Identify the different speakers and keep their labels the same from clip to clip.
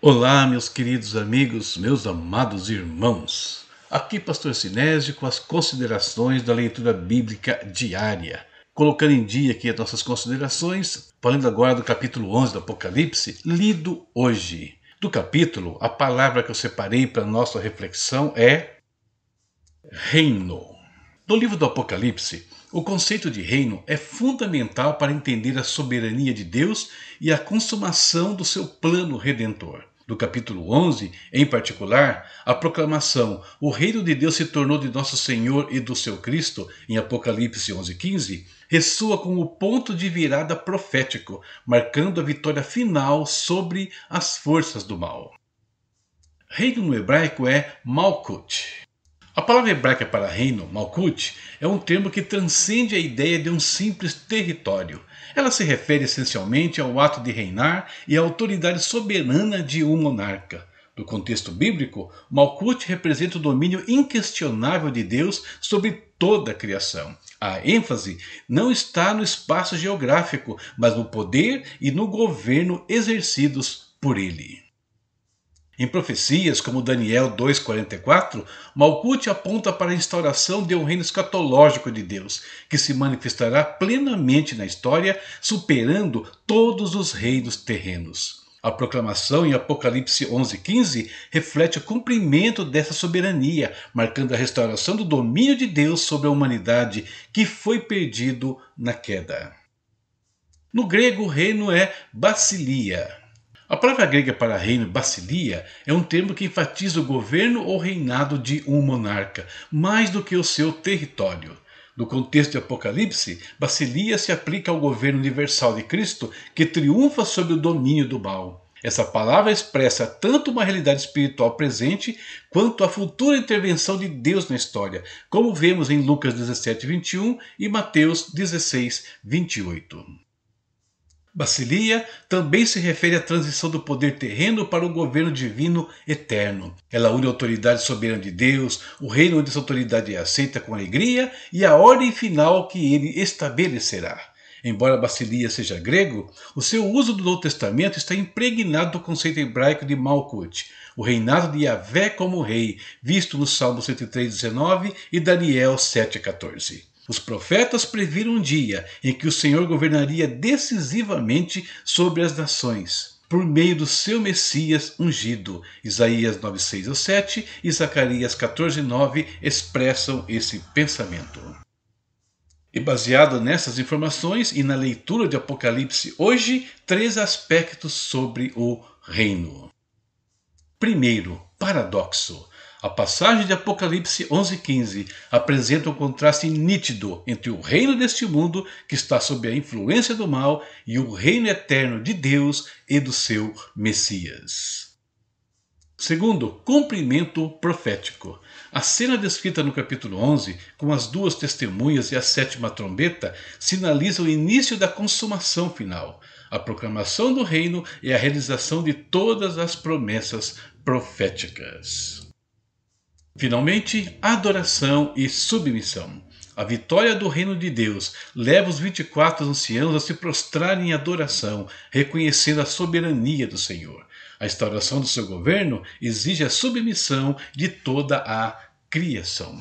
Speaker 1: Olá, meus queridos amigos, meus amados irmãos. Aqui, Pastor Sinésio, com as considerações da leitura bíblica diária. Colocando em dia aqui as nossas considerações, falando agora do capítulo 11 do Apocalipse, lido hoje. Do capítulo, a palavra que eu separei para nossa reflexão é reino. No livro do Apocalipse, o conceito de reino é fundamental para entender a soberania de Deus e a consumação do seu plano redentor. No capítulo 11, em particular, a proclamação "O reino de Deus se tornou de nosso Senhor e do seu Cristo", em Apocalipse 11:15, ressoa como o ponto de virada profético, marcando a vitória final sobre as forças do mal. Reino no hebraico é Malkut. A palavra hebraica para reino, Malkut, é um termo que transcende a ideia de um simples território. Ela se refere essencialmente ao ato de reinar e à autoridade soberana de um monarca. No contexto bíblico, Malkut representa o domínio inquestionável de Deus sobre toda a criação. A ênfase não está no espaço geográfico, mas no poder e no governo exercidos por ele. Em profecias como Daniel 2,44, Malkut aponta para a instauração de um reino escatológico de Deus, que se manifestará plenamente na história, superando todos os reinos terrenos. A proclamação em Apocalipse 11:15 reflete o cumprimento dessa soberania, marcando a restauração do domínio de Deus sobre a humanidade, que foi perdido na queda. No grego, o reino é basileia. A palavra grega para reino, basileia, é um termo que enfatiza o governo ou reinado de um monarca, mais do que o seu território. No contexto de Apocalipse, basileia se aplica ao governo universal de Cristo, que triunfa sobre o domínio do mal. Essa palavra expressa tanto uma realidade espiritual presente, quanto a futura intervenção de Deus na história, como vemos em Lucas 17:21 e Mateus 16:28. Basileia também se refere à transição do poder terreno para o governo divino eterno. Ela une a autoridade soberana de Deus, o reino onde essa autoridade é aceita com alegria e a ordem final que ele estabelecerá. Embora Basileia seja grego, o seu uso do Novo Testamento está impregnado do conceito hebraico de Malkut, o reinado de Yahvé como rei, visto no Salmo 103:19 e Daniel 7:14. Os profetas previram um dia em que o Senhor governaria decisivamente sobre as nações, por meio do seu Messias ungido. Isaías 9:6-7 e Zacarias 14:9 expressam esse pensamento. E baseado nessas informações e na leitura de Apocalipse hoje, 3 aspectos sobre o reino. Primeiro, paradoxo. A passagem de Apocalipse 11:15 apresenta um contraste nítido entre o reino deste mundo, que está sob a influência do mal, e o reino eterno de Deus e do seu Messias. Segundo, cumprimento profético. A cena descrita no capítulo 11, com as 2 testemunhas e a 7ª trombeta, sinaliza o início da consumação final. A proclamação do reino é a realização de todas as promessas proféticas. Finalmente, adoração e submissão. A vitória do reino de Deus leva os 24 anciãos a se prostrarem em adoração, reconhecendo a soberania do Senhor. A instauração do seu governo exige a submissão de toda a criação.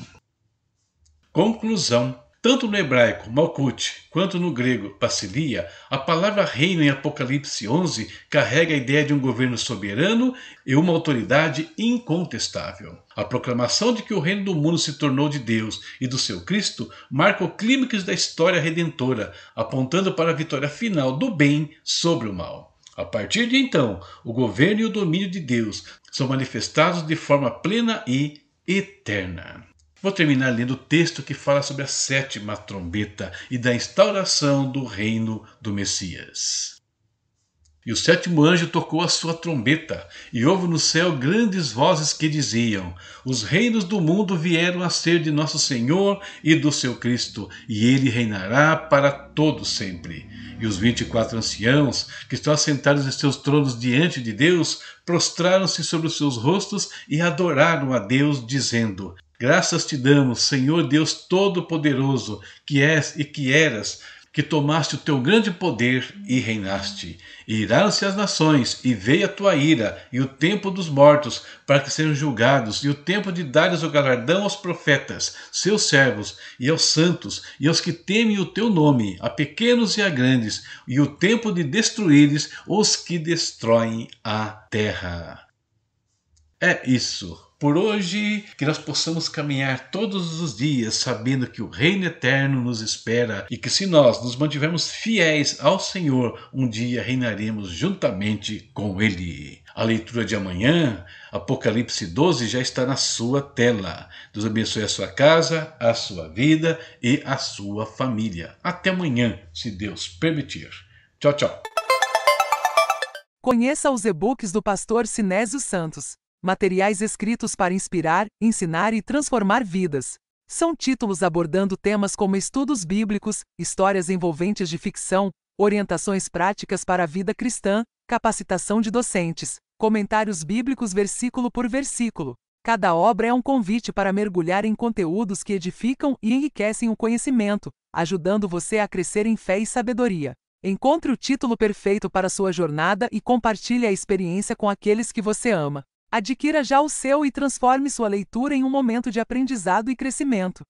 Speaker 1: Conclusão. Tanto no hebraico Malkut quanto no grego Basileia, a palavra reino em Apocalipse 11 carrega a ideia de um governo soberano e uma autoridade incontestável. A proclamação de que o reino do mundo se tornou de Deus e do seu Cristo marca o clímax da história redentora, apontando para a vitória final do bem sobre o mal. A partir de então, o governo e o domínio de Deus são manifestados de forma plena e eterna. Vou terminar lendo o texto que fala sobre a 7ª trombeta e da instauração do reino do Messias. E o 7º anjo tocou a sua trombeta, e houve no céu grandes vozes que diziam: os reinos do mundo vieram a ser de nosso Senhor e do seu Cristo, e ele reinará para todo sempre. E os 24 anciãos, que estão assentados em seus tronos diante de Deus, prostraram-se sobre os seus rostos e adoraram a Deus, dizendo: graças te damos, Senhor Deus Todo-Poderoso, que és e que eras, que tomaste o teu grande poder e reinaste. E iraram-se as nações, e veio a tua ira, e o tempo dos mortos, para que sejam julgados, e o tempo de dares o galardão aos profetas, seus servos, e aos santos, e aos que temem o teu nome, a pequenos e a grandes, e o tempo de destruíres os que destroem a terra. É isso. Por hoje, que nós possamos caminhar todos os dias sabendo que o reino eterno nos espera e que se nós nos mantivermos fiéis ao Senhor, um dia reinaremos juntamente com Ele. A leitura de amanhã, Apocalipse 12, já está na sua tela. Deus abençoe a sua casa, a sua vida e a sua família. Até amanhã, se Deus permitir. Tchau, tchau.
Speaker 2: Conheça os e-books do pastor Sinésio Santos. Materiais escritos para inspirar, ensinar e transformar vidas. São títulos abordando temas como estudos bíblicos, histórias envolventes de ficção, orientações práticas para a vida cristã, capacitação de docentes, comentários bíblicos versículo por versículo. Cada obra é um convite para mergulhar em conteúdos que edificam e enriquecem o conhecimento, ajudando você a crescer em fé e sabedoria. Encontre o título perfeito para sua jornada e compartilhe a experiência com aqueles que você ama. Adquira já o seu e transforme sua leitura em um momento de aprendizado e crescimento.